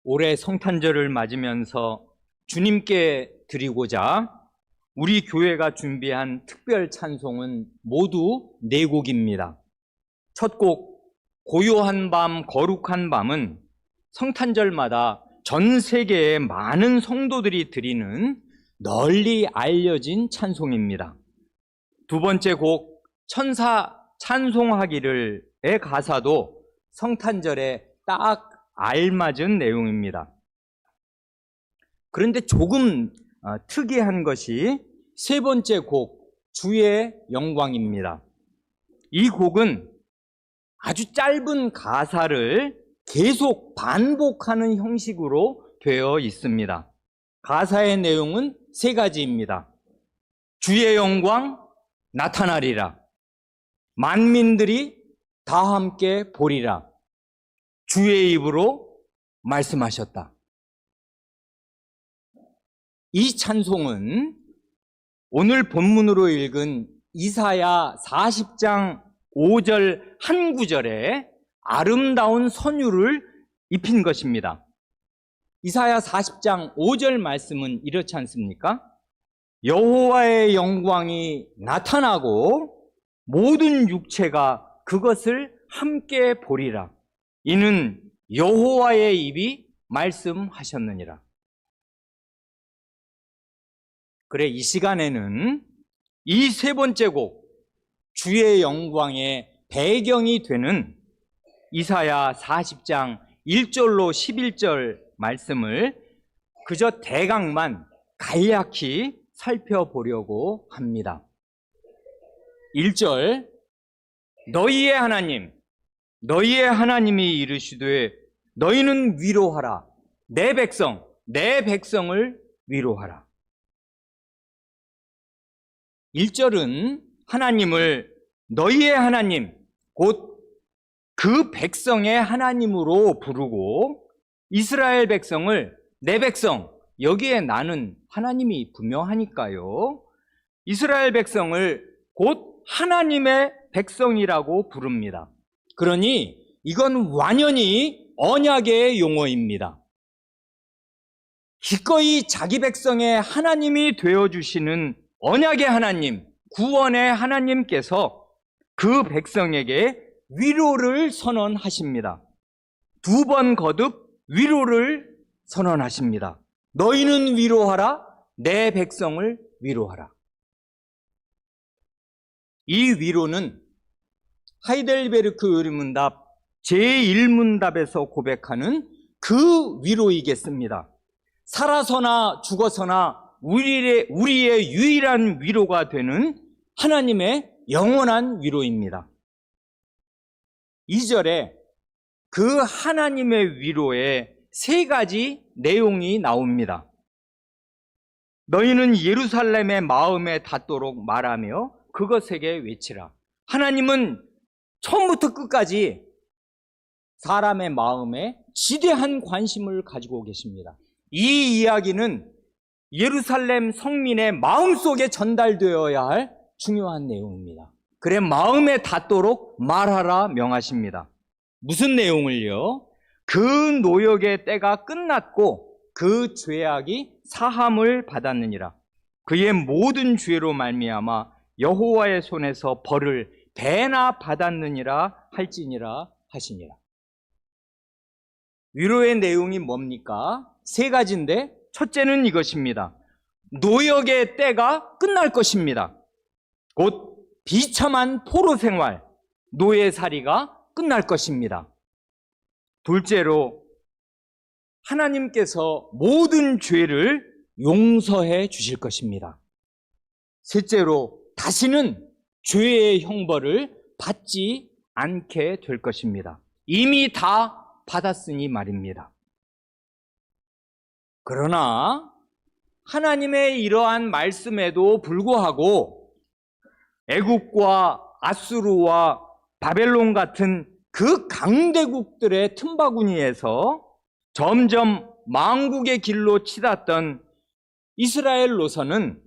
올해 성탄절을 맞으면서 주님께 드리고자 우리 교회가 준비한 특별 찬송은 모두 4곡입니다. 첫 곡 고요한 밤 거룩한 밤은 성탄절마다 전 세계의 많은 성도들이 드리는 널리 알려진 찬송입니다. 두 번째 곡 천사 찬송하기를의 가사도 성탄절에 딱 알맞은 내용입니다. 그런데 조금 특이한 것이 세 번째 곡 주의 영광입니다. 이 곡은 아주 짧은 가사를 계속 반복하는 형식으로 되어 있습니다. 가사의 내용은 3가지입니다. 주의 영광 나타나리라. 만민들이 다 함께 보리라. 주의 입으로 말씀하셨다. 이 찬송은 오늘 본문으로 읽은 이사야 40장 5절 한 구절에 아름다운 선율을 입힌 것입니다. 이사야 40장 5절 말씀은 이렇지 않습니까? 여호와의 영광이 나타나고 모든 육체가 그것을 함께 보리라. 이는 여호와의 입이 말씀하셨느니라. 그래, 이 시간에는 이 세 번째 곡 주의 영광의 배경이 되는 이사야 40장 1절로 11절 말씀을 그저 대강만 간략히 살펴보려고 합니다. 1절 너희의 하나님 너희의 하나님이 이르시되 너희는 위로하라. 내 백성을 위로하라. 1절은 하나님을 너희의 하나님, 곧 그 백성의 하나님으로 부르고 이스라엘 백성을 내 백성, 여기에 나는 하나님이 분명하니까요. 이스라엘 백성을 곧 하나님의 백성이라고 부릅니다. 그러니 이건 완연히 언약의 용어입니다. 기꺼이 자기 백성의 하나님이 되어주시는 언약의 하나님, 구원의 하나님께서 그 백성에게 위로를 선언하십니다. 2번 거듭 위로를 선언하십니다. 너희는 위로하라, 내 백성을 위로하라. 이 위로는 하이델베르크 의문답 제1문답에서 고백하는 그 위로이겠습니다. 살아서나 죽어서나 우리의 유일한 위로가 되는 하나님의 영원한 위로입니다. 2절에 그 하나님의 위로에 3가지 내용이 나옵니다. 너희는 예루살렘의 마음에 닿도록 말하며 그것에게 외치라. 하나님은 처음부터 끝까지 사람의 마음에 지대한 관심을 가지고 계십니다. 이 이야기는 예루살렘 성민의 마음속에 전달되어야 할 중요한 내용입니다. 그래 마음에 닿도록 말하라 명하십니다. 무슨 내용을요? 그 노역의 때가 끝났고 그 죄악이 사함을 받았느니라. 그의 모든 죄로 말미암아 여호와의 손에서 벌을 배나 받았느니라 할지니라 하시니라. 위로의 내용이 뭡니까? 3가지인데 첫째는 이것입니다. 노역의 때가 끝날 것입니다. 곧 비참한 포로 생활, 노예살이가 끝날 것입니다. 둘째로 하나님께서 모든 죄를 용서해 주실 것입니다. 셋째로 다시는 죄의 형벌을 받지 않게 될 것입니다. 이미 다 받았으니 말입니다. 그러나 하나님의 이러한 말씀에도 불구하고 애굽과 아수르와 바벨론 같은 그 강대국들의 틈바구니에서 점점 망국의 길로 치닫던 이스라엘로서는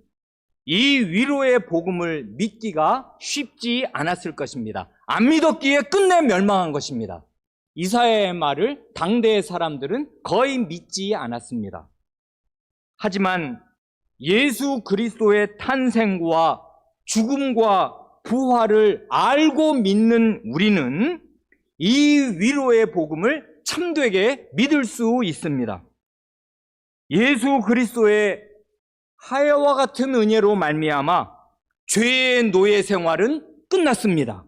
이 위로의 복음을 믿기가 쉽지 않았을 것입니다. 안 믿었기에 끝내 멸망한 것입니다. 이사야의 말을 당대의 사람들은 거의 믿지 않았습니다. 하지만 예수 그리스도의 탄생과 죽음과 부활을 알고 믿는 우리는 이 위로의 복음을 참되게 믿을 수 있습니다. 예수 그리스도의 하야와 같은 은혜로 말미암아 죄의 노예 생활은 끝났습니다.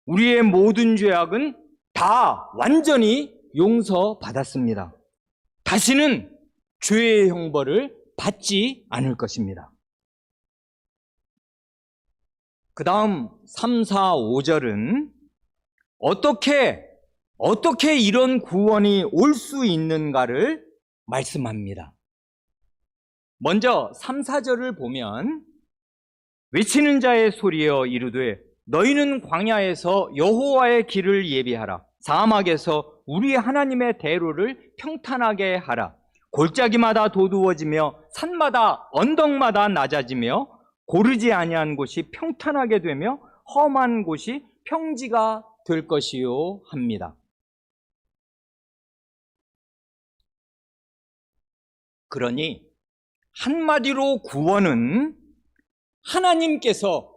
우리의 모든 죄악은 다 완전히 용서받았습니다. 다시는 죄의 형벌을 받지 않을 것입니다. 그 다음 3, 4, 5절은 어떻게 이런 구원이 올 수 있는가를 말씀합니다. 먼저 3, 4절을 보면 외치는 자의 소리여 이르되 너희는 광야에서 여호와의 길을 예비하라. 사막에서 우리 하나님의 대로를 평탄하게 하라. 골짜기마다 도두어지며 산마다 언덕마다 낮아지며 고르지 아니한 곳이 평탄하게 되며 험한 곳이 평지가 될 것이요 합니다. 그러니 한마디로 구원은 하나님께서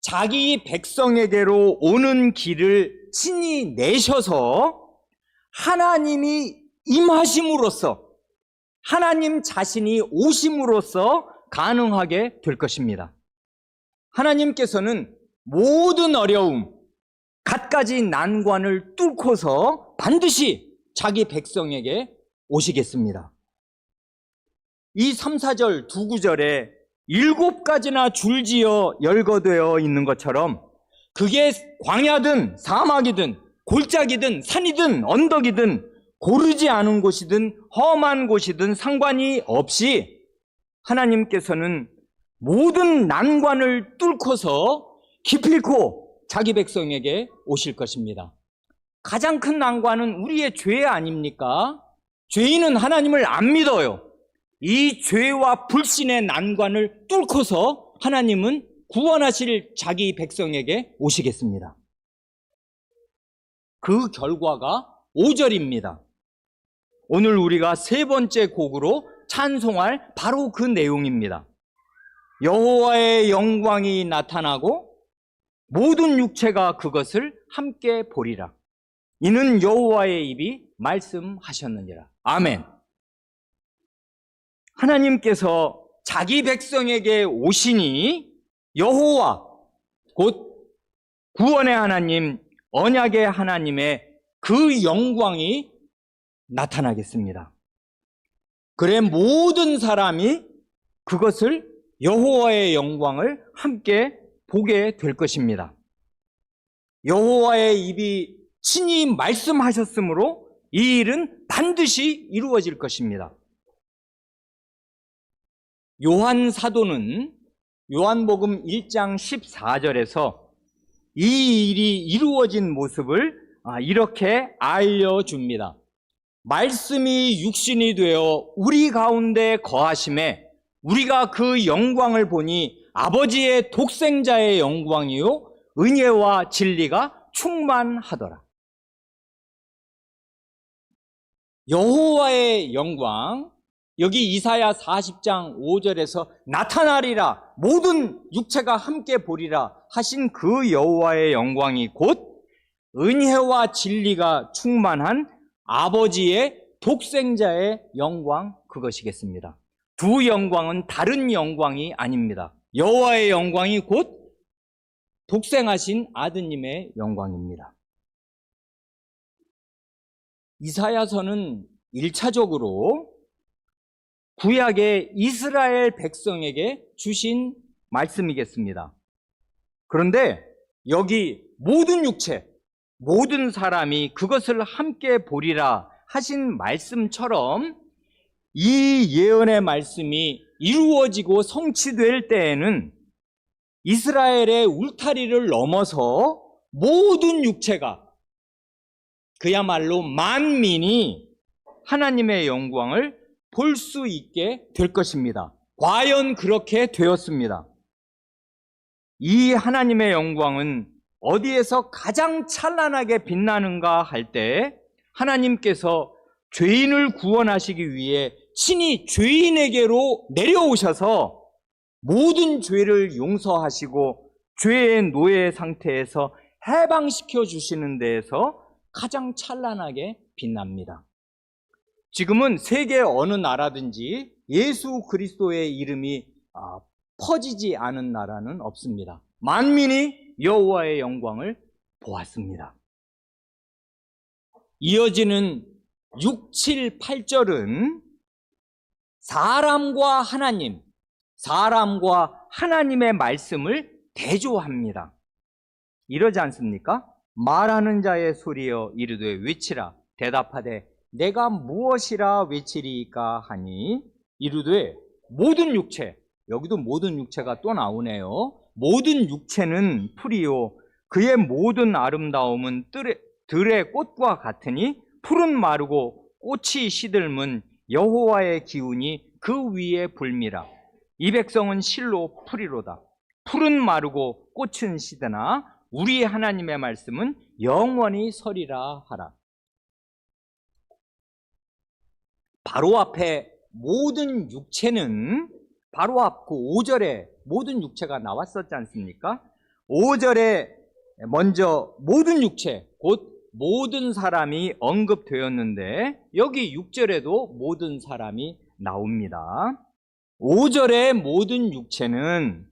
자기 백성에게로 오는 길을 친히 내셔서 하나님이 임하심으로써 하나님 자신이 오심으로써 가능하게 될 것입니다. 하나님께서는 모든 어려움, 갖가지 난관을 뚫고서 반드시 자기 백성에게 오시겠습니다. 이 3, 4절 두 구절에 7가지나 줄지어 열거되어 있는 것처럼 그게 광야든 사막이든 골짜기든 산이든 언덕이든 고르지 않은 곳이든 험한 곳이든 상관이 없이 하나님께서는 모든 난관을 뚫고서 기필코 자기 백성에게 오실 것입니다. 가장 큰 난관은 우리의 죄 아닙니까? 죄인은 하나님을 안 믿어요. 이 죄와 불신의 난관을 뚫고서 하나님은 구원하실 자기 백성에게 오시겠습니다. 그 결과가 5절입니다. 오늘 우리가 세 번째 곡으로 찬송할 바로 그 내용입니다. 여호와의 영광이 나타나고 모든 육체가 그것을 함께 보리라. 이는 여호와의 입이 말씀하셨느니라. 아멘. 하나님께서 자기 백성에게 오시니 여호와 곧 구원의 하나님, 언약의 하나님의 그 영광이 나타나겠습니다. 그래 모든 사람이 그것을 여호와의 영광을 함께 보게 될 것입니다. 여호와의 입이 친히 말씀하셨으므로 이 일은 반드시 이루어질 것입니다. 요한 사도는 요한복음 1장 14절에서 이 일이 이루어진 모습을 이렇게 알려줍니다. 말씀이 육신이 되어 우리 가운데 거하심에 우리가 그 영광을 보니 아버지의 독생자의 영광이요 은혜와 진리가 충만하더라. 여호와의 영광, 여기 이사야 40장 5절에서 나타나리라 모든 육체가 함께 보리라 하신 그 여호와의 영광이 곧 은혜와 진리가 충만한 아버지의 독생자의 영광, 그것이겠습니다. 두 영광은 다른 영광이 아닙니다. 여호와의 영광이 곧 독생하신 아드님의 영광입니다. 이사야서는 1차적으로 구약의 이스라엘 백성에게 주신 말씀이겠습니다. 그런데 여기 모든 육체, 모든 사람이 그것을 함께 보리라 하신 말씀처럼 이 예언의 말씀이 이루어지고 성취될 때에는 이스라엘의 울타리를 넘어서 모든 육체가 그야말로 만민이 하나님의 영광을 볼 수 있게 될 것입니다. 과연 그렇게 되었습니다. 이 하나님의 영광은 어디에서 가장 찬란하게 빛나는가 할 때 하나님께서 죄인을 구원하시기 위해 친히 죄인에게로 내려오셔서 모든 죄를 용서하시고 죄의 노예 상태에서 해방시켜 주시는 데에서 가장 찬란하게 빛납니다. 지금은 세계 어느 나라든지 예수 그리스도의 이름이 퍼지지 않은 나라는 없습니다. 만민이 여호와의 영광을 보았습니다. 이어지는 6, 7, 8절은 사람과 하나님의 말씀을 대조합니다. 이러지 않습니까? 말하는 자의 소리여 이르되 외치라. 대답하되 내가 무엇이라 외치리이까 하니 이르되 모든 육체, 여기도 모든 육체가 또 나오네요. 모든 육체는 풀이요 그의 모든 아름다움은 들의 꽃과 같으니 풀은 마르고 꽃이 시들면 여호와의 기운이 그 위에 불미라. 이 백성은 실로 풀이로다. 풀은 마르고 꽃은 시드나 우리 하나님의 말씀은 영원히 서리라 하라. 바로 앞에 모든 육체는 바로 앞 그 5절에 모든 육체가 나왔었지 않습니까? 5절에 먼저 모든 육체, 곧 모든 사람이 언급되었는데 여기 6절에도 모든 사람이 나옵니다. 5절의 모든 육체는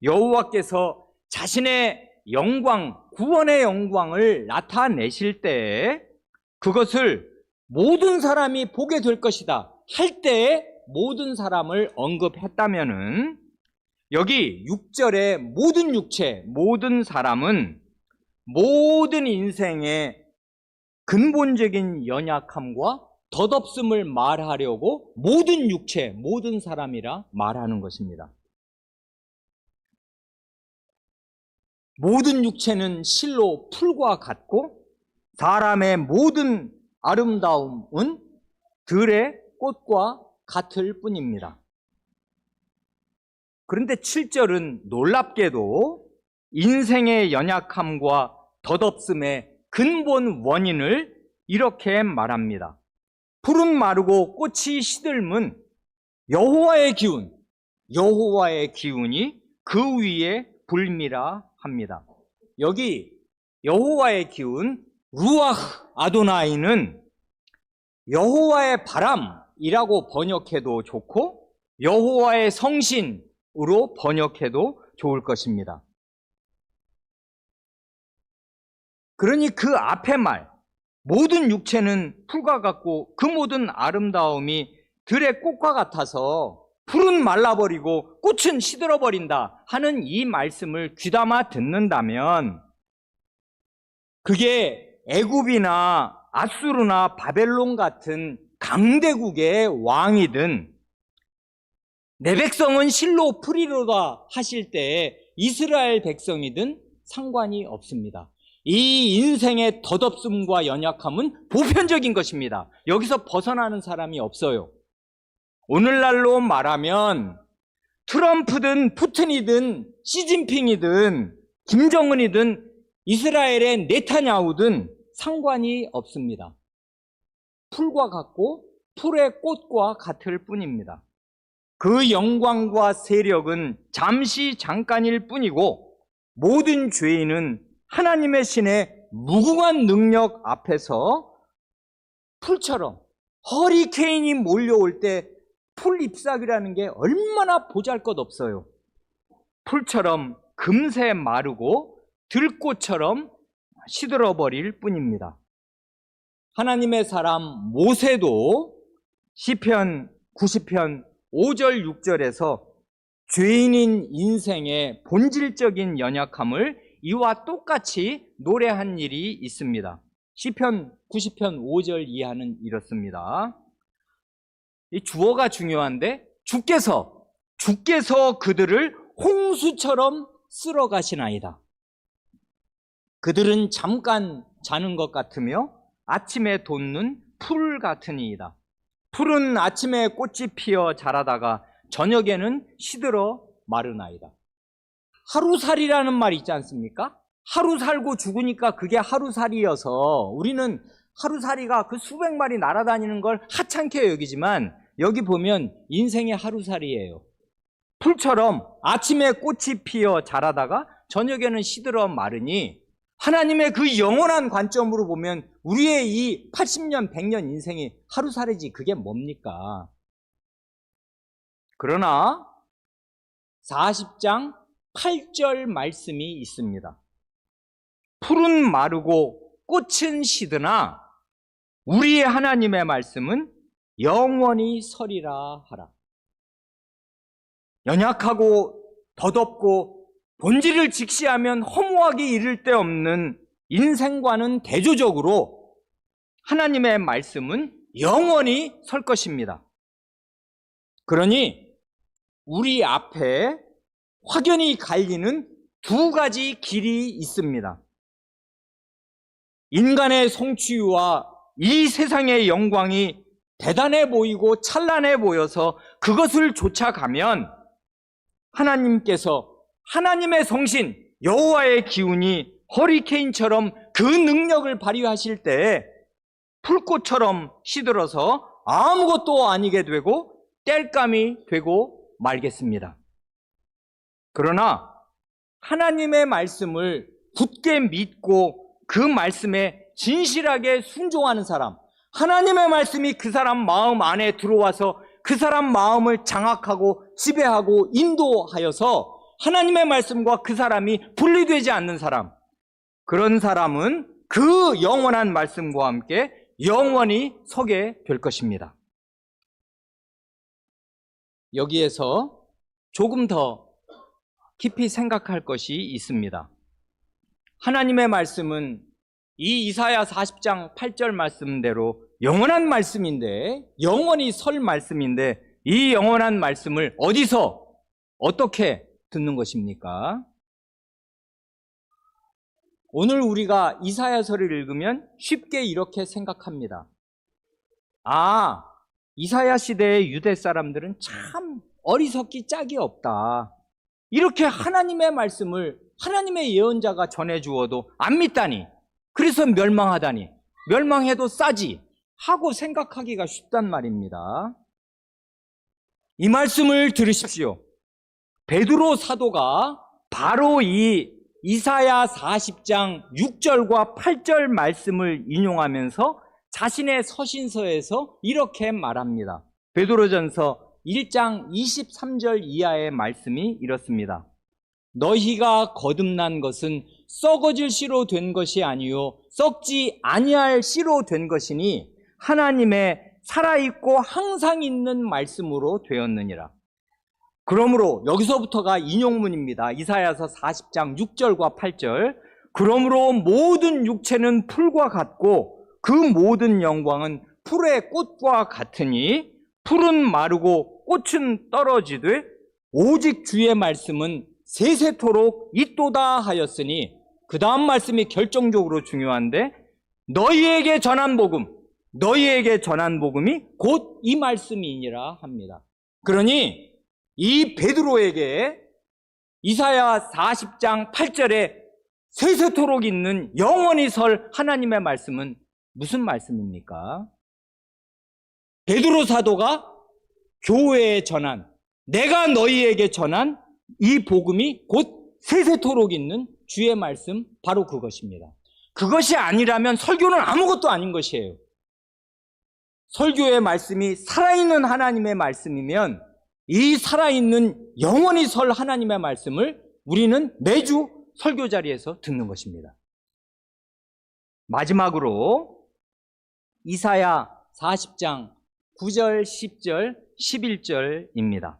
여호와께서 자신의 영광, 구원의 영광을 나타내실 때 그것을 모든 사람이 보게 될 것이다 할 때에 모든 사람을 언급했다면은 여기 6절의 모든 육체, 모든 사람은 모든 인생의 근본적인 연약함과 덧없음을 말하려고 모든 육체, 모든 사람이라 말하는 것입니다. 모든 육체는 실로 풀과 같고 사람의 모든 아름다움은 들의 꽃과 같을 뿐입니다. 그런데 7절은 놀랍게도 인생의 연약함과 덧없음의 근본 원인을 이렇게 말합니다. 풀은 마르고 꽃이 시들면 여호와의 기운이 그 위에 불미라 합니다. 여기 여호와의 기운, 루아흐 아도나이는 여호와의 바람이라고 번역해도 좋고 여호와의 성신으로 번역해도 좋을 것입니다. 그러니 그 앞에 말, 모든 육체는 풀과 같고 그 모든 아름다움이 들의 꽃과 같아서 풀은 말라버리고 꽃은 시들어버린다 하는 이 말씀을 귀담아 듣는다면 그게 애굽이나 아수르나 바벨론 같은 강대국의 왕이든 내 백성은 실로 풀이로다 하실 때에 이스라엘 백성이든 상관이 없습니다. 이 인생의 덧없음과 연약함은 보편적인 것입니다. 여기서 벗어나는 사람이 없어요. 오늘날로 말하면 트럼프든 푸틴이든 시진핑이든 김정은이든 이스라엘의 네타냐후든 상관이 없습니다. 풀과 같고 풀의 꽃과 같을 뿐입니다. 그 영광과 세력은 잠깐일 뿐이고 모든 죄인은 하나님의 신의 무궁한 능력 앞에서 풀처럼 허리케인이 몰려올 때 풀 잎사귀라는 게 얼마나 보잘것없어요. 풀처럼 금세 마르고 들꽃처럼 시들어버릴 뿐입니다. 하나님의 사람 모세도 시편 90편 5절 6절에서 죄인인 인생의 본질적인 연약함을 이와 똑같이 노래한 일이 있습니다. 시편 90편 5절 이하는 이렇습니다. 이 주어가 중요한데 주께서 그들을 홍수처럼 쓸어 가시나이다. 그들은 잠깐 자는 것 같으며 아침에 돋는 풀 같으니이다. 풀은 아침에 꽃이 피어 자라다가 저녁에는 시들어 마르나이다. 하루살이라는 말이 있지 않습니까? 하루 살고 죽으니까 그게 하루살이여서 우리는 하루살이가 그 수백 마리 날아다니는 걸 하찮게 여기지만 여기 보면 인생의 하루살이에요. 풀처럼 아침에 꽃이 피어 자라다가 저녁에는 시들어 마르니 하나님의 그 영원한 관점으로 보면 우리의 이 80년, 100년 인생이 하루살이지 그게 뭡니까? 그러나 40장 8절 말씀이 있습니다. 풀은 마르고 꽃은 시드나 우리의 하나님의 말씀은 영원히 서리라 하라. 연약하고 더덥고 본질을 직시하면 허무하기 이를 데 없는 인생과는 대조적으로 하나님의 말씀은 영원히 설 것입니다. 그러니 우리 앞에 확연히 갈리는 두 가지 길이 있습니다. 인간의 성취와 이 세상의 영광이 대단해 보이고 찬란해 보여서 그것을 쫓아가면 하나님께서 하나님의 성신 여호와의 기운이 허리케인처럼 그 능력을 발휘하실 때 풀꽃처럼 시들어서 아무것도 아니게 되고 땔감이 되고 말겠습니다. 그러나 하나님의 말씀을 굳게 믿고 그 말씀에 진실하게 순종하는 사람, 하나님의 말씀이 그 사람 마음 안에 들어와서 그 사람 마음을 장악하고 지배하고 인도하여서 하나님의 말씀과 그 사람이 분리되지 않는 사람, 그런 사람은 그 영원한 말씀과 함께 영원히 서게 될 것입니다. 여기에서 조금 더 깊이 생각할 것이 있습니다. 하나님의 말씀은 이 이사야 40장 8절 말씀대로 영원한 말씀인데, 영원히 설 말씀인데 이 영원한 말씀을 어디서 어떻게 듣는 것입니까? 오늘 우리가 이사야서를 읽으면 쉽게 이렇게 생각합니다. 아, 이사야 시대의 유대 사람들은 참 어리석기 짝이 없다. 이렇게 하나님의 말씀을 하나님의 예언자가 전해주어도 안 믿다니, 그래서 멸망하다니, 멸망해도 싸지 하고 생각하기가 쉽단 말입니다. 이 말씀을 들으십시오. 베드로 사도가 바로 이 이사야 40장 6절과 8절 말씀을 인용하면서 자신의 서신서에서 이렇게 말합니다. 베드로전서 1장 23절 이하의 말씀이 이렇습니다. 너희가 거듭난 것은 썩어질 씨로 된 것이 아니요 썩지 아니할 씨로 된 것이니 하나님의 살아있고 항상 있는 말씀으로 되었느니라. 그러므로 여기서부터가 인용문입니다. 이사야서 40장 6절과 8절. 그러므로 모든 육체는 풀과 같고 그 모든 영광은 풀의 꽃과 같으니 풀은 마르고 꽃은 떨어지되 오직 주의 말씀은 세세토록 있도다 하였으니, 그 다음 말씀이 결정적으로 중요한데, 너희에게 전한 복음이 곧 이 말씀이니라 합니다. 그러니 이 베드로에게 이사야 40장 8절에 세세토록 있는 영원히 설 하나님의 말씀은 무슨 말씀입니까? 베드로 사도가 교회에 전한, 내가 너희에게 전한 이 복음이 곧 세세토록 있는 주의 말씀, 바로 그것입니다. 그것이 아니라면 설교는 아무것도 아닌 것이에요. 설교의 말씀이 살아있는 하나님의 말씀이면 이 살아있는 영원히 설 하나님의 말씀을 우리는 매주 설교 자리에서 듣는 것입니다. 마지막으로 이사야 40장 9절, 10절, 11절입니다.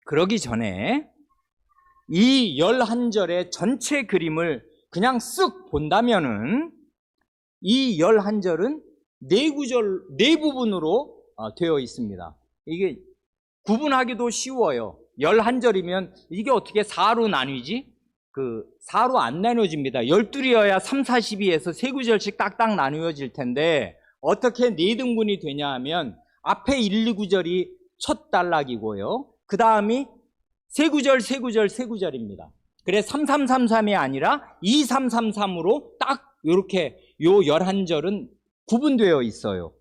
그러기 전에 이 11절의 전체 그림을 그냥 쓱 본다면은 이 11절은 네 부분으로 되어 있습니다. 이게 구분하기도 쉬워요. 11절이면 이게 어떻게 4로 나뉘지? 4로 안 나눠집니다. 12이어야 3, 42에서 3구절씩 딱딱 나누어질 텐데 어떻게 4등분이 되냐 하면 앞에 1, 2구절이 첫 단락이고요. 그 다음이 3구절, 3구절, 3구절입니다. 그래 3333이 아니라 2333으로 딱 이렇게 요 11절은 구분되어 있어요.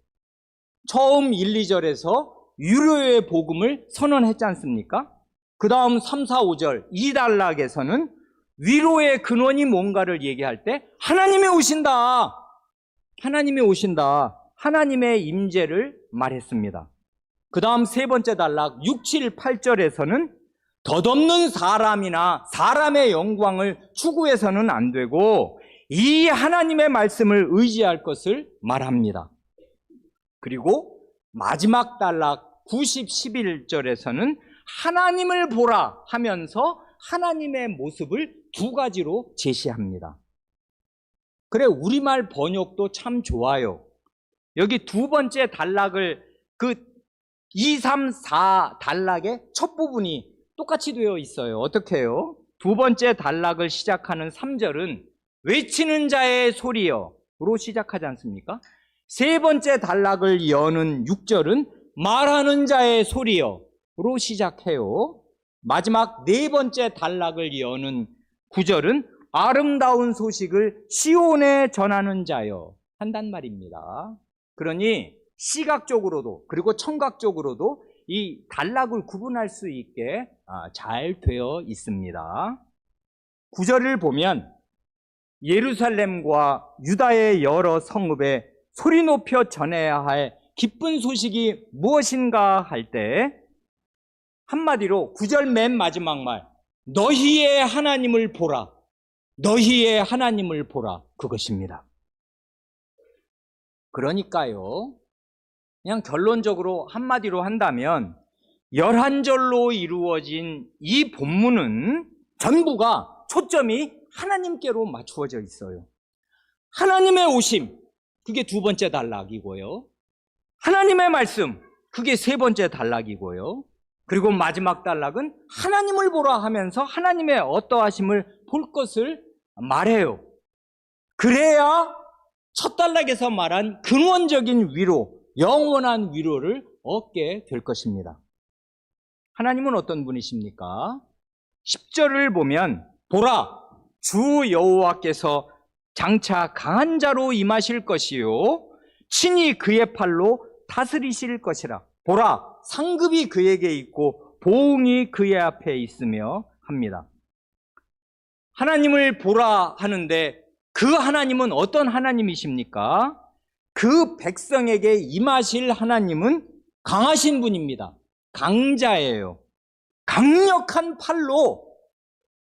처음 1, 2절에서 유료의 복음을 선언했지 않습니까? 그 다음 3, 4, 5절 이 단락에서는 위로의 근원이 뭔가를 얘기할 때 하나님이 오신다. 하나님이 오신다. 하나님의 임재를 말했습니다. 그 다음 세 번째 단락 6, 7, 8절에서는 덧없는 사람이나 사람의 영광을 추구해서는 안 되고 이 하나님의 말씀을 의지할 것을 말합니다. 그리고 마지막 단락 90, 11절에서는 하나님을 보라 하면서 하나님의 모습을 두 가지로 제시합니다. 그래, 우리말 번역도 참 좋아요. 여기 두 번째 단락을 2, 3, 4 단락의 첫 부분이 똑같이 되어 있어요. 어떻게 해요? 두 번째 단락을 시작하는 3절은 외치는 자의 소리여로 시작하지 않습니까? 세 번째 단락을 여는 6절은 말하는 자의 소리여로 시작해요. 마지막 네 번째 단락을 여는 9절은 아름다운 소식을 시온에 전하는 자여 한단 말입니다. 그러니 시각적으로도 그리고 청각적으로도 이 단락을 구분할 수 있게 잘 되어 있습니다. 9절을 보면 예루살렘과 유다의 여러 성읍에 소리 높여 전해야 할 기쁜 소식이 무엇인가 할 때 한마디로 9절 맨 마지막 말 너희의 하나님을 보라. 너희의 하나님을 보라. 그것입니다. 그러니까요. 그냥 결론적으로 한마디로 한다면 11절로 이루어진 이 본문은 전부가 초점이 하나님께로 맞추어져 있어요. 하나님의 오심, 그게 두 번째 단락이고요. 하나님의 말씀, 그게 세 번째 단락이고요. 그리고 마지막 단락은 하나님을 보라 하면서 하나님의 어떠하심을 볼 것을 말해요. 그래야 첫 단락에서 말한 근원적인 위로, 영원한 위로를 얻게 될 것입니다. 하나님은 어떤 분이십니까? 10절을 보면 보라, 주 여호와께서 장차 강한 자로 임하실 것이요 친히 그의 팔로 다스리실 것이라. 보라, 상급이 그에게 있고 보응이 그의 앞에 있으며 합니다. 하나님을 보라 하는데 그 하나님은 어떤 하나님이십니까? 그 백성에게 임하실 하나님은 강하신 분입니다. 강자예요. 강력한 팔로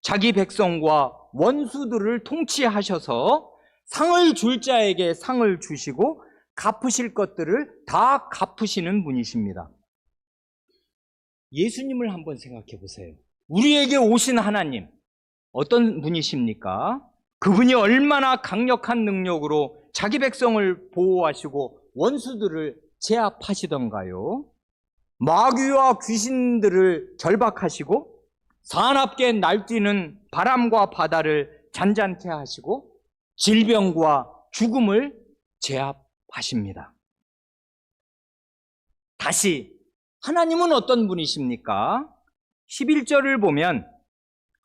자기 백성과 원수들을 통치하셔서 상을 줄 자에게 상을 주시고 갚으실 것들을 다 갚으시는 분이십니다. 예수님을 한번 생각해 보세요. 우리에게 오신 하나님 어떤 분이십니까? 그분이 얼마나 강력한 능력으로 자기 백성을 보호하시고 원수들을 제압하시던가요? 마귀와 귀신들을 결박하시고 사납게 날뛰는 바람과 바다를 잔잔케 하시고 질병과 죽음을 제압하십니다. 다시 하나님은 어떤 분이십니까? 11절을 보면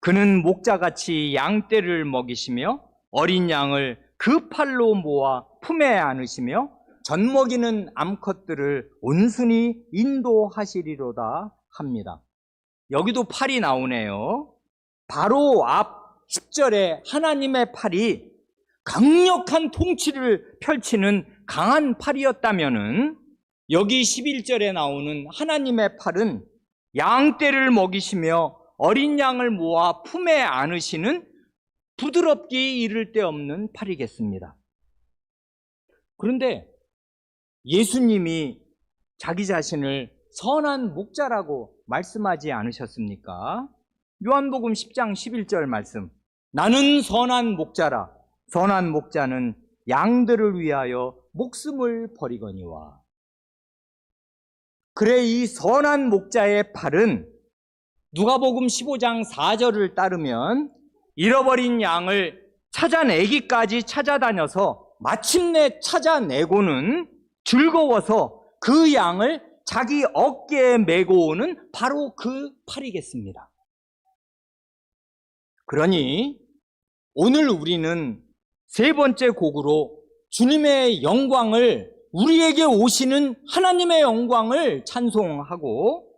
그는 목자같이 양떼를 먹이시며 어린 양을 그 팔로 모아 품에 안으시며 젖먹이는 암컷들을 온순히 인도하시리로다 합니다. 여기도 팔이 나오네요. 바로 앞 10절에 하나님의 팔이 강력한 통치를 펼치는 강한 팔이었다면은 여기 11절에 나오는 하나님의 팔은 양떼를 먹이시며 어린 양을 모아 품에 안으시는 부드럽기 이를 데 없는 팔이겠습니다. 그런데 예수님이 자기 자신을 선한 목자라고 말씀하지 않으셨습니까? 요한복음 10장 11절 말씀. 나는 선한 목자라. 선한 목자는 양들을 위하여 목숨을 버리거니와. 그래, 이 선한 목자의 팔은 누가복음 15장 4절을 따르면 잃어버린 양을 찾아내기까지 찾아다녀서 마침내 찾아내고는 즐거워서 그 양을 자기 어깨에 메고 오는 바로 그 팔이겠습니다. 그러니 오늘 우리는 세 번째 곡으로 주님의 영광을, 우리에게 오시는 하나님의 영광을 찬송하고,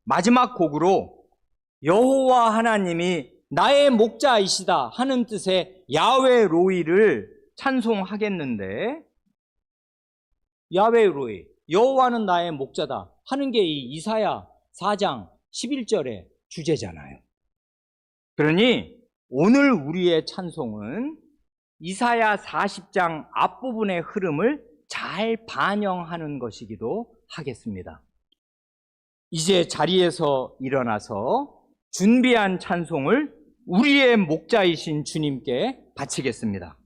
마지막 곡으로 여호와 하나님이 나의 목자이시다 하는 뜻의 야훼 로이를 찬송하겠는데, 야훼 로이, 여호와는 나의 목자다 하는 게 이 이사야 4장 11절의 주제잖아요. 그러니 오늘 우리의 찬송은 이사야 40장 앞부분의 흐름을 잘 반영하는 것이기도 하겠습니다. 이제 자리에서 일어나서 준비한 찬송을 우리의 목자이신 주님께 바치겠습니다.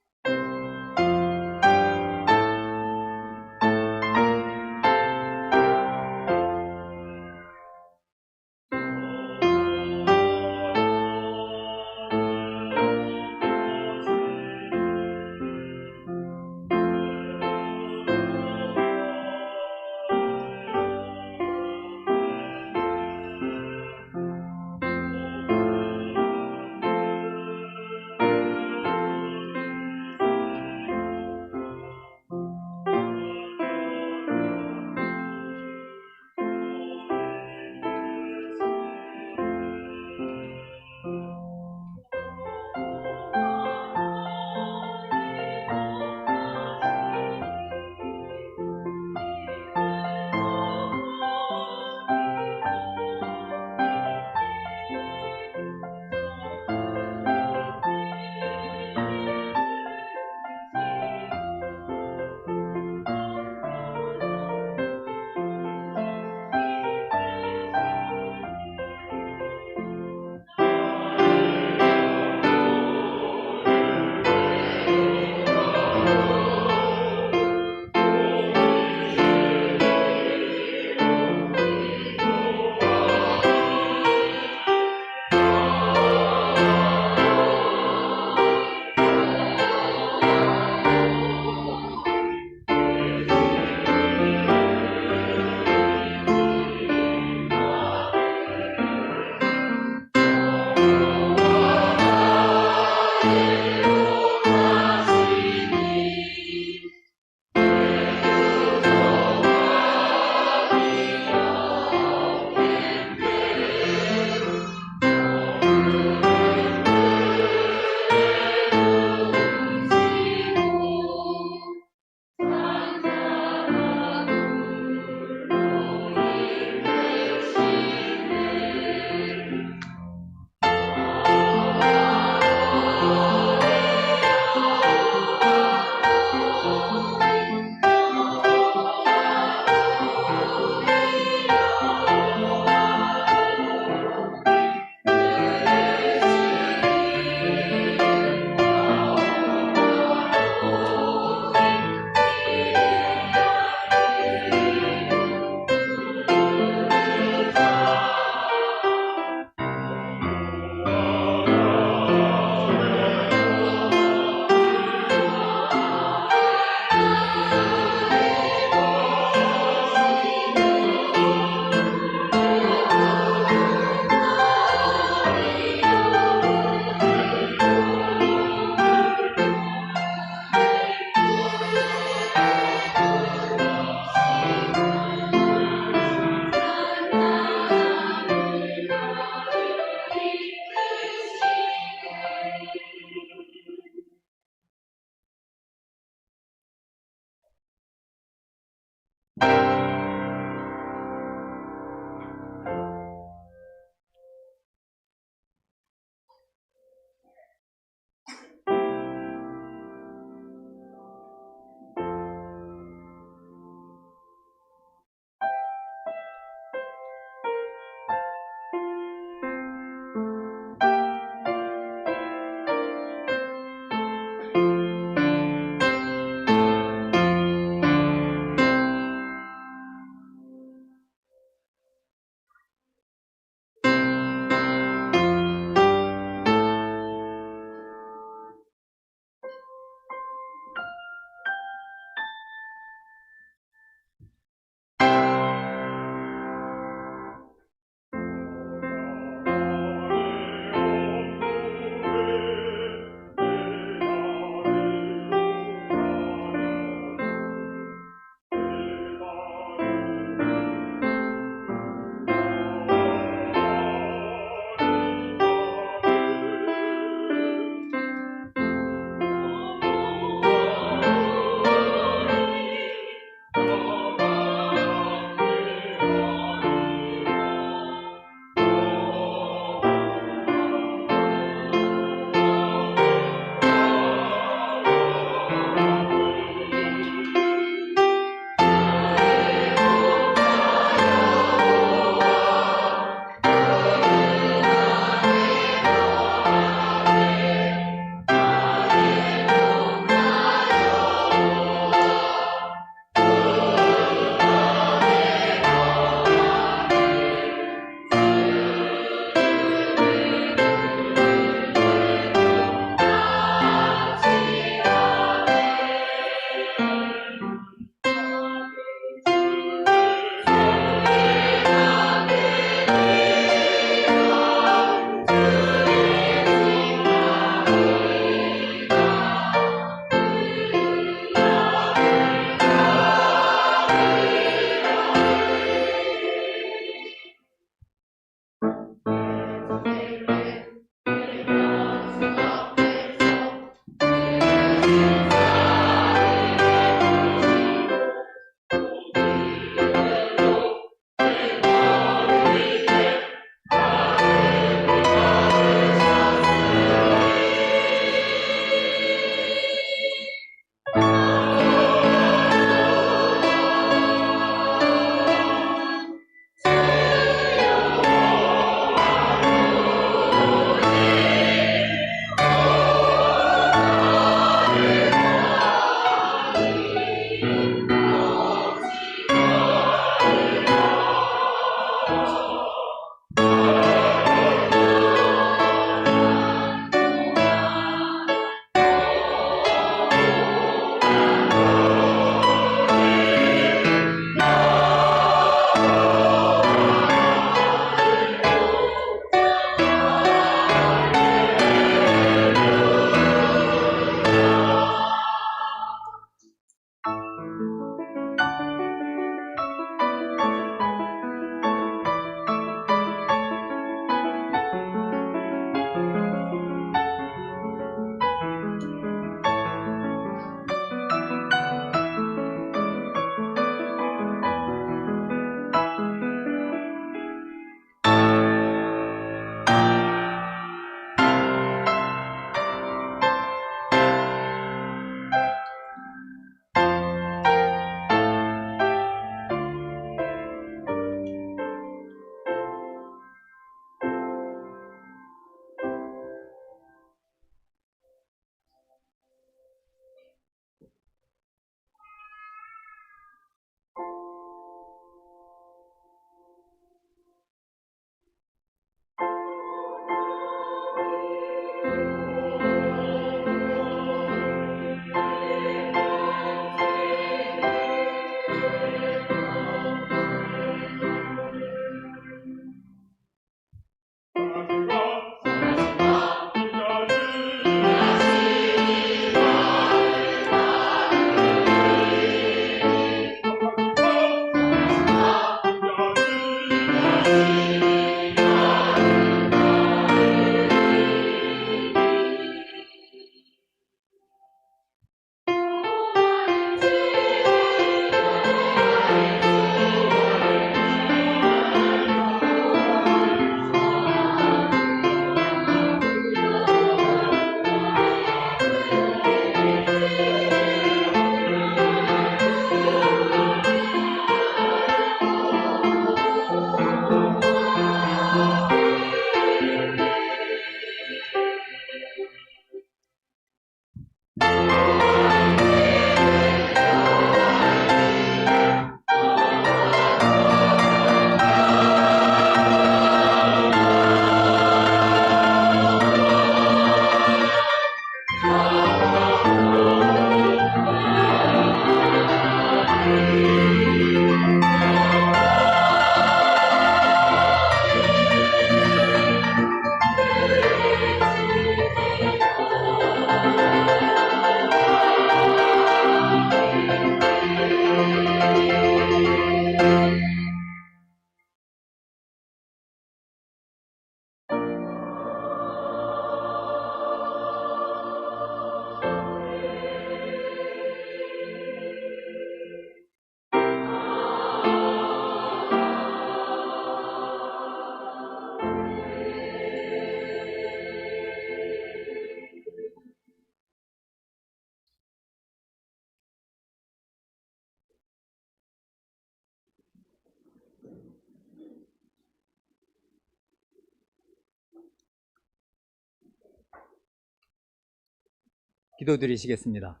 기도드리시겠습니다.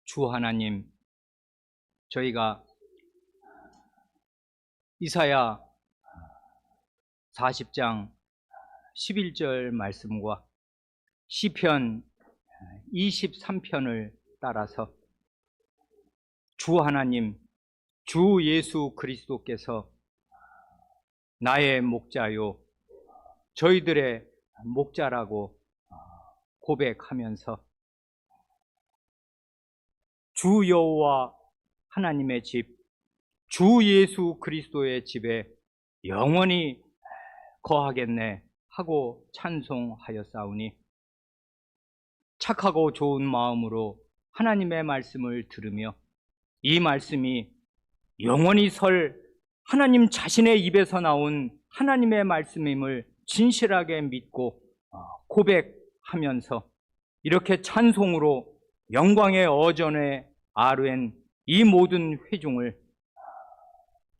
주 하나님, 저희가 이사야 40장 11절 말씀과 시편 23편을 따라서 주 하나님, 주 예수 그리스도께서 나의 목자요, 저희들의 목자라고 고백하면서 주 여호와 하나님의 집, 주 예수 그리스도의 집에 영원히 거하겠네 하고 찬송하였사오니, 착하고 좋은 마음으로 하나님의 말씀을 들으며 이 말씀이 영원히 설 하나님 자신의 입에서 나온 하나님의 말씀임을 진실하게 믿고 고백하면서 이렇게 찬송으로 영광의 어전에 아뢰는 이 모든 회중을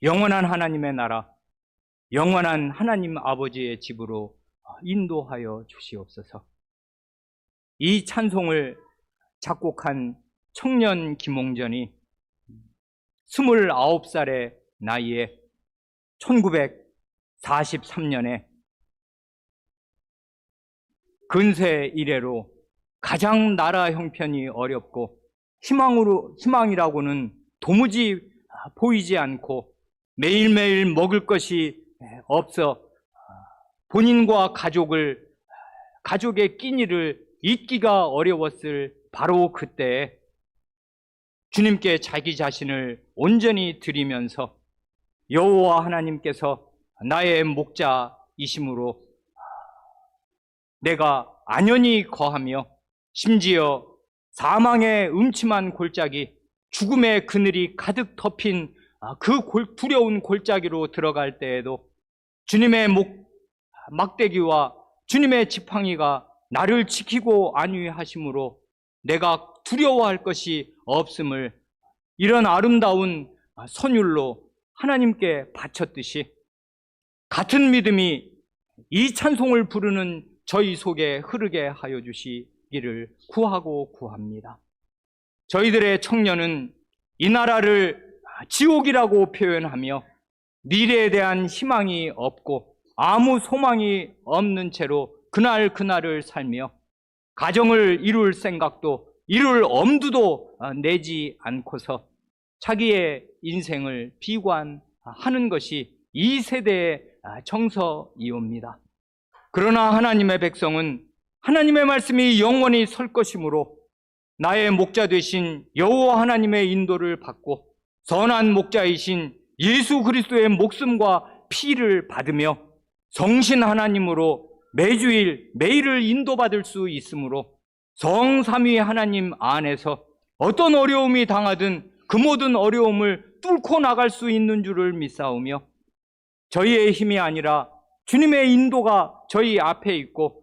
영원한 하나님의 나라, 영원한 하나님 아버지의 집으로 인도하여 주시옵소서. 이 찬송을 작곡한 청년 김홍전이 29살의 나이에 1943년에 근세 이래로 가장 나라 형편이 어렵고 희망이라고는 도무지 보이지 않고 매일매일 먹을 것이 없어 본인과 가족의 끼니를 잊기가 어려웠을 바로 그때에 주님께 자기 자신을 온전히 드리면서 여호와 하나님께서 나의 목자이심으로 내가 안연히 거하며 심지어 사망의 음침한 골짜기, 죽음의 그늘이 가득 덮인 그 두려운 골짜기로 들어갈 때에도 주님의 막대기와 주님의 지팡이가 나를 지키고 안위하심으로 내가 두려워할 것이 없음을 이런 아름다운 선율로 하나님께 바쳤듯이 같은 믿음이 이 찬송을 부르는 저희 속에 흐르게 하여 주시기를 구하고 구합니다. 저희들의 청년은 이 나라를 지옥이라고 표현하며 미래에 대한 희망이 없고 아무 소망이 없는 채로 그날을 살며 가정을 이룰 생각도 이룰 엄두도 내지 않고서 자기의 인생을 비관하는 것이 이 세대의 정서이옵니다. 그러나 하나님의 백성은 하나님의 말씀이 영원히 설 것이므로 나의 목자 되신 여호와 하나님의 인도를 받고 선한 목자이신 예수 그리스도의 목숨과 피를 받으며 성신 하나님으로 매일을 인도받을 수 있으므로 성삼위 하나님 안에서 어떤 어려움이 당하든 그 모든 어려움을 뚫고 나갈 수 있는 줄을 믿사오며 저희의 힘이 아니라 주님의 인도가 저희 앞에 있고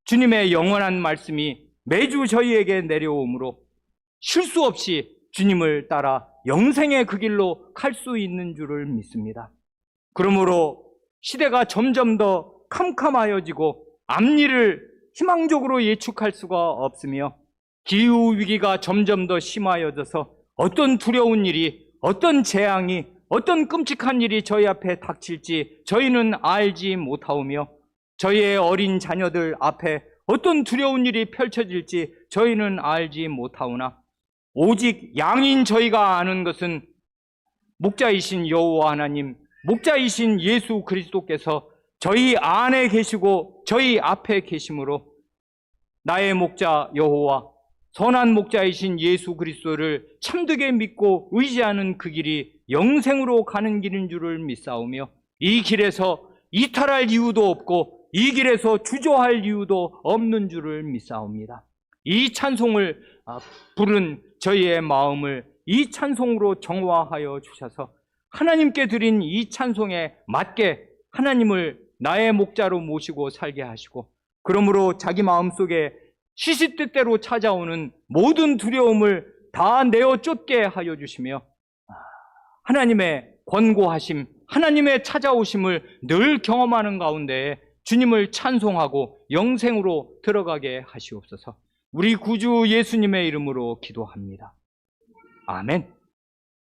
주님의 영원한 말씀이 매주 저희에게 내려오므로 쉴 수 없이 주님을 따라 영생의 그 길로 갈 수 있는 줄을 믿습니다. 그러므로 시대가 점점 더 캄캄하여지고 앞일을 희망적으로 예측할 수가 없으며 기후위기가 점점 더 심하여져서 어떤 두려운 일이, 어떤 재앙이, 어떤 끔찍한 일이 저희 앞에 닥칠지 저희는 알지 못하오며 저희의 어린 자녀들 앞에 어떤 두려운 일이 펼쳐질지 저희는 알지 못하오나 오직 양인 저희가 아는 것은 목자이신 여호와 하나님, 목자이신 예수 그리스도께서 저희 안에 계시고 저희 앞에 계심으로 나의 목자 여호와, 선한 목자이신 예수 그리스도를 참되게 믿고 의지하는 그 길이 영생으로 가는 길인 줄을 믿사오며 이 길에서 이탈할 이유도 없고 이 길에서 주저할 이유도 없는 줄을 믿사옵니다. 이 찬송을 부른 저희의 마음을 이 찬송으로 정화하여 주셔서 하나님께 드린 이 찬송에 맞게 하나님을 나의 목자로 모시고 살게 하시고 그러므로 자기 마음속에 시시때때로 찾아오는 모든 두려움을 다 내어 쫓게 하여 주시며 하나님의 권고하심, 하나님의 찾아오심을 늘 경험하는 가운데 주님을 찬송하고 영생으로 들어가게 하시옵소서. 우리 구주 예수님의 이름으로 기도합니다. 아멘.